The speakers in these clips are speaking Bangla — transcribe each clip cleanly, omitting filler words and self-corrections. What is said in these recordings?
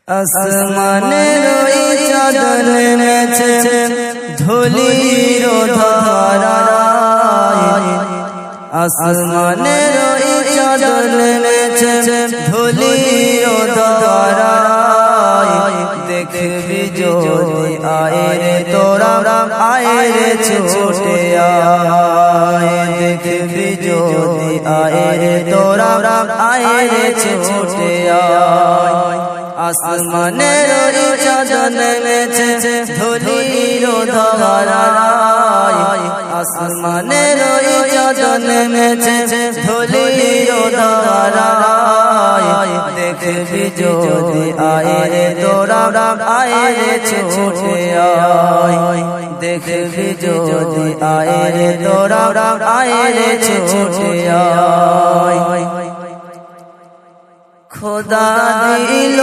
আসমানের ওই চাঁদ নেমেছে ধুলির ধারায়, আসমানের ওই চাঁদ নেমেছে ধুলির ধারায়। দেখবি যদি আয় রে তোরা আয় রে ছুটে আয়, দেখবি যদি আয় রে তোরা আয় রে ছুটে আয়। আসমানের ওই চাঁদ নেমেছে ধুলির ধারায়, আসমানের ওই চাঁদ নেমেছে ধুলির ধারায়। দেখবি যদি আয় রে তোরা আয় রে ছুটে আয়, দেখবি যদি আয় রে তোরা আয় রে ছুটে আয়। খোদা দিল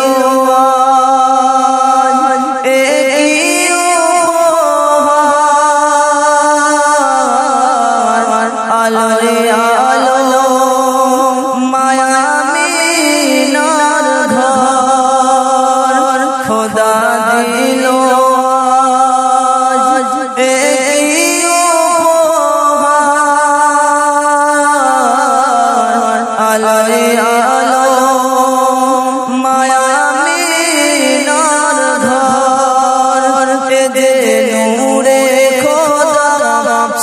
আলো রে আলো মায়ামিনার ঘর, খোদা দিল আলো রে আলো মায়ামিনার ঘর। এ নূরে খোদা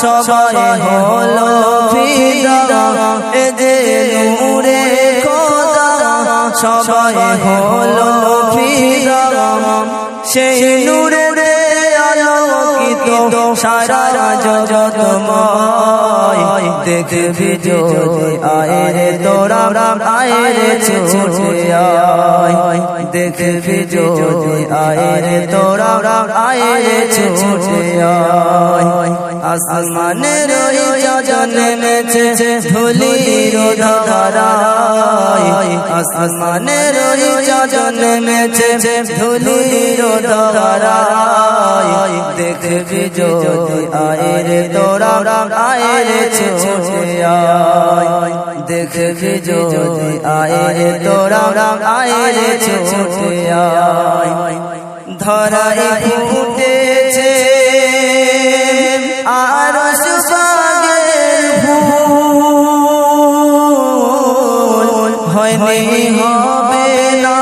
সবাই হলো ফিদা, এ নূরে খোদা সবাই হলো ফিদা। সেই নূরে আলোকিত সারা জগৎময়। দেখবি যদি আয় রে তোরা আয় রে ছুটে আয়, দেখবি যদি আয় রে তোরা আয় রে ছুটে আয়। আসমানের ওই চাঁদ নেমেছে ধুলির ধারায়, আসমানের ওই চাঁদ নেমেছে ধুলির ধারায়। দেখবি যদি আয় রে তোরা আয় রে ছুটে আয়, দেখবি যদি আয় রে তোরা আয় রে ছুটে আয়। ধরায় ফুটেছে আরশ পাগের ফুল, হয়নি হবে না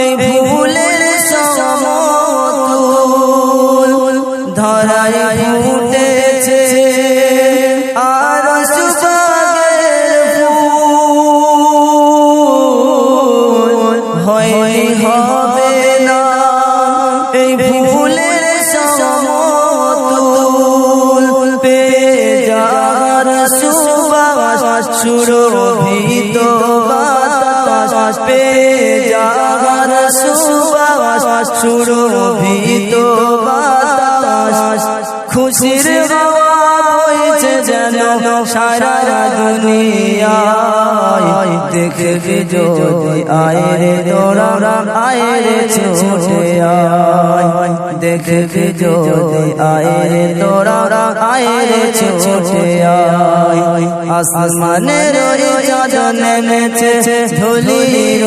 এই ভুলের সমতুল। ধরায় ফুটেছে আরশ পাগের ফুল, হয়নি হবে না এই ভুলের সমতুল। পেয়ে যার সুবাস সুরভিত বাতাস, পেয়ে যার সুবাস সুরভিত বাতাস। খুশির হাওয়া বইছে যেন সারা দুনিয়ায়। দেখবি যদি আয় রে তোরা আয় রে ছুটে আয়, দেখবি যদি আয় রে তোরা আয় রে ছুটে আয়। আসমানের ওই চাঁদ নেমেছে ধুলির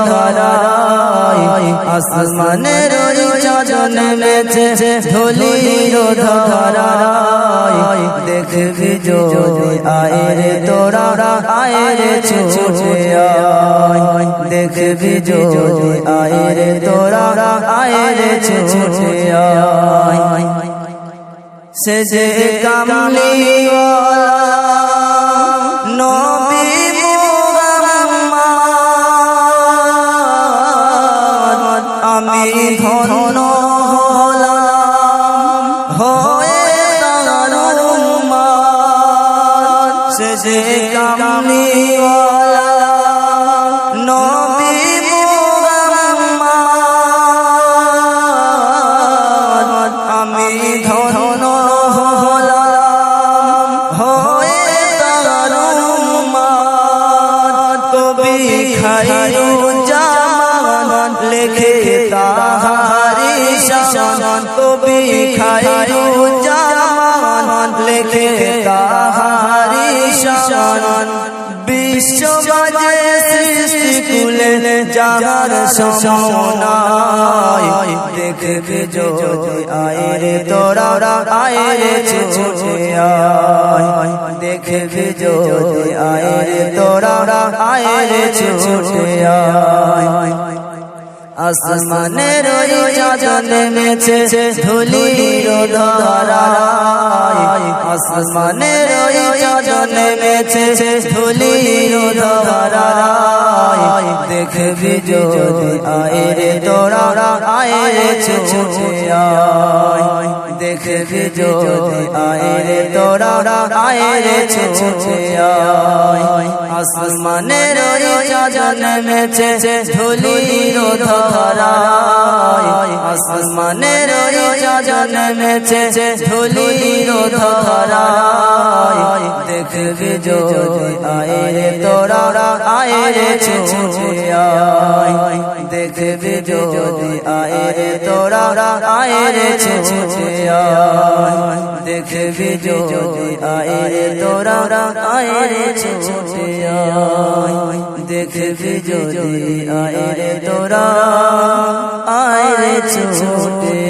ধারায়, আসমানের ওই চাঁদ নেমেছে ধুলির ধারায়। দেখবি যদি আয় রে তোরা আয় রে ছুটে আয়, দেখবি যদি আয় রে তোরা আয় রে ছুটে আয়। সে যে কামলিওয়ালা নবী মুহাম্মদ, আমি ধন্য হলাম হয়ে তার উম্মত। সে যে কামলিওয়ালা নবী মুহাম্মদ, আমি ধন্য হলাম হয়ে তার উম্মত। কবি খায়রুজ্জামান লেখে তাহারি শান, কবি খায়রুজ্জামান লেখে তাহারি শান। বিশ্ব বাজে সৃষ্টি কুলে যাহার সমনায় দেখবি যদি আয় রে তোরা আয় রে ছুটে আয় দেখবি যদি আয় রে তোরা আয় রে ছুটে আয় আসমানের ওই চাঁদ নেমেছে ধুলির ধারায় আসমানের ওই চাঁদ নেমেছে ধুলির ধারায় দেখবি যদি আয় রে তোরা আয় রে ছুটে আয় দেখবি যদি আয় রে তোরা আয় রে ছুটে আয় আসমানের ওই চাঁদ নেমেছে ধুলির ধারায় আসমানের ওই চাঁদ নেমেছে ধুলির ধারায় দেখবি যদি আয় রে তোরা আয় রে ছুটে আয় দেখবি যদি আয় রে তোরা আয় রে ছুটে আয় দেখবি যদি আয় রে তোরা আয় রে ছুটে আয় দেখবি যদি আয় রে তোরা আয় রে ছুটে